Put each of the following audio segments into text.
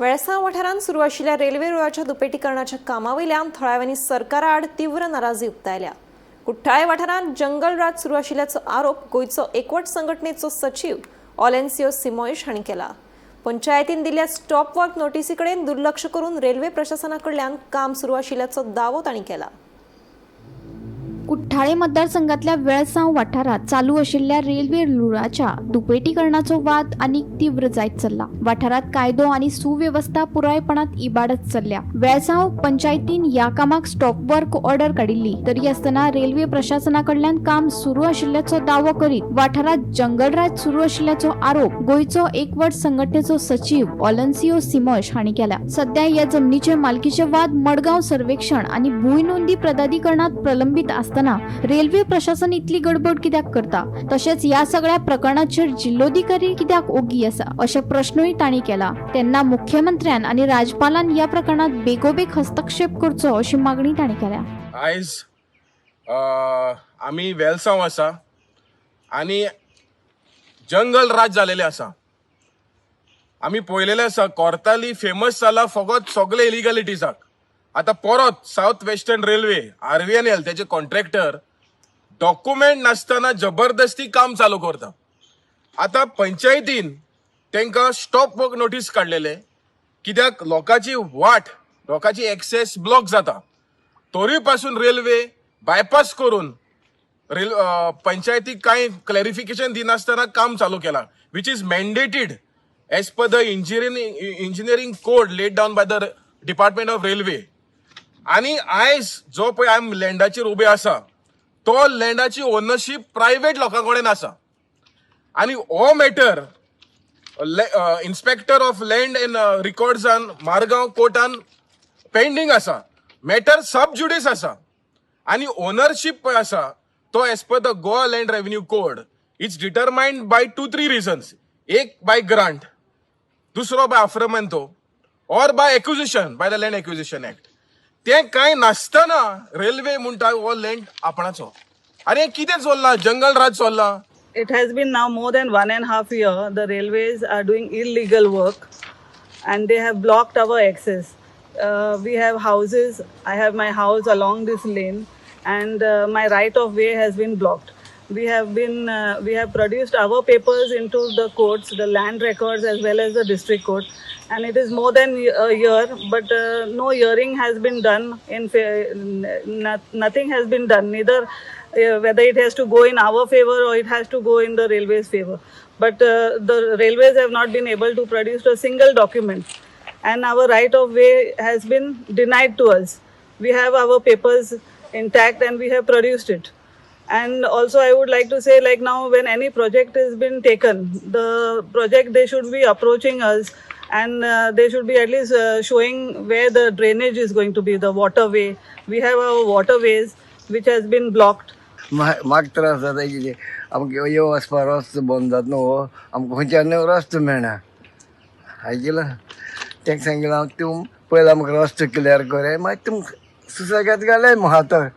वेळसा वाठारांत सुरू आशिल्ल्या रेल्वे रुळाच्या दुपेटीकरणाच्या कामावयल्यान थळाव्यांनी सरकारा आड तीव्र नाराजी उक्तायल्या। कुठ्ठाळे वाठारांत जंगल राज सुरू आशिल्ल्याचो आरोप गोंयचो एकवट संघटनेचो सचिव ऑलेन्सियो सिमोयश हांणी केला। पंचायतीन दिल्ल्या स्टॉप वर्क नोटीसी कडेन दुर्लक्ष करून रेल्वे प्रशासना कडल्यान काम सुरू आशिल्ल्याचो दावो तांणी केला। कुठ्ठाळे मतदारसंघातल्या वेळसांव वाठारात चालू आशिल्ल्या रेल्वे रुळाच्या दुपेटीकरणाचो वाद आनीक तीव्र जायत चल्ला। वाठारात कायदो आनी सुव्यवस्था पुरायपणात इबाडत चल्ल्या। वेळसांव पंचायतीन ह्या कामाक स्टॉप वर्क ऑर्डर काडिल्ली, तरी आसतना रेल्वे प्रशासना कडल्यान काम सुरू आशिल्ल्याचो दावो करीत वाठारात जंगलराज सुरू आशिल्ल्याचो आरोप गोंयचो एकवट संघटनेचो सचिव ऑलेन्सियो सिमोयश हांणी केला। सध्या ह्या जमनीचे मालकीचे वाद मडगांव सर्वेक्षण आनी भूंय प्राधिकरणात प्रलंबित आसता रेल्वे प्रशासन इतली गडबड कित्याक करता, तशेंच या सगळ्या प्रकरणाचेर जिल्लोधिकारी कित्याक ओगी आसा अशे प्रश्नूय तांणी केला। तेन्ना मुख्यमंत्र्यान आनी राज्यपालान या प्रकरणात बेगोबेग हस्तक्षेप करचो अशी मागणी तांणी केल्या। आयज आमी वेलसांव आसा आनी जंगल राज जालेले आसा। आमी पळयलेले आसा कोर्ताली फेमस जाला फकत सगळे इलिगलिटीजाक। आता परत साउथ वेस्टर्न रेल्वे RVNL त्याचे कॉन्ट्रॅक्टर डॉक्युमेंट नासतना जबरदस्ती काम चालू करता। आता पंचायतीन तांकां स्टॉप वर्क नोटीस काडलेले, कित्याक लोकांची वाट लोकांची एक्सेस ब्लॉक जाता। तरी पासून रेल्वे बायपास करून पंचायतीक कांय क्लॅरिफिकेशन दिनासतना काम चालू केला, which is mandated as per the engineering code laid down by the department of railway. आणि आयज जो पळय आमी लँडाचेर उबे आसा तो लँडाची ओनरशीप प्रायव्हेट लोकां कडेन आसा। आणि हो matter inspector of land and रिकॉर्ड्सान मारगांव कोर्टान पेंडिंग आसा। मॅटर सब ज्युडिस आसा आणि ओनरशीप पळय आसा तो as per the Goa land revenue code it's determined by 2-3 reasons. एक बाय ग्रांट, दुसरो बाय अफ्रमेंतो और by acquisition by the land acquisition act. ते कांय नासतना रेल्वे म्हणटा हो लँड आपणाचो। अरे कितें चल्ला, जंगल राज चल्ला। It has been now more than 1.5 years. The railways are doing illegal work and they have blocked our access. We have houses. I have my house along this lane and my right of way has been blocked. We have produced our papers into the courts, the land records as well as the district court, and it is more than a year, but no hearing has been done. Nothing has been done, neither whether it has to go in our favor or it has to go in the railways favor. But the railways have not been able to produce a single document, and our right of way has been denied to us. We have our papers intact and we have produced it. And also I would like to say, like now when any project has been taken, the project they should be approaching us and they should be at least showing where the drainage is going to be, the waterway. We have our waterways which has been blocked. म्हाका त्रास जाता कितें आमकां यो वचपा रस्तो बंद जाता न्हू, आमकां खंयच्यान रस्तो मेळना। आयकलां, ताका सांगलें हांव तूं पयलीं आमकां रस्तो क्लियर कर, मागीर तुम सुसेगाद घालय हातार,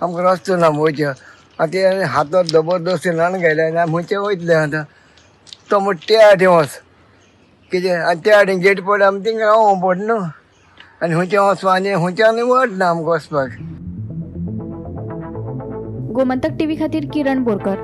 आमकां रस्तो ना वयचो। आतां हातार जबरदस्ती ल्हान घायले आनी आमी खंयचे वयतले आतां। तो म्हणटा त्या वाटेन वच कितें, आनी त्या वाटेन गेट पडले आमी थिंगा रावूं पडटा न्हू, आनी खंयचे वचपा आनी खंयच्यान वचना आमकां वचपाक। गोमंतक टीव्ही खातीर किरण बोरकर।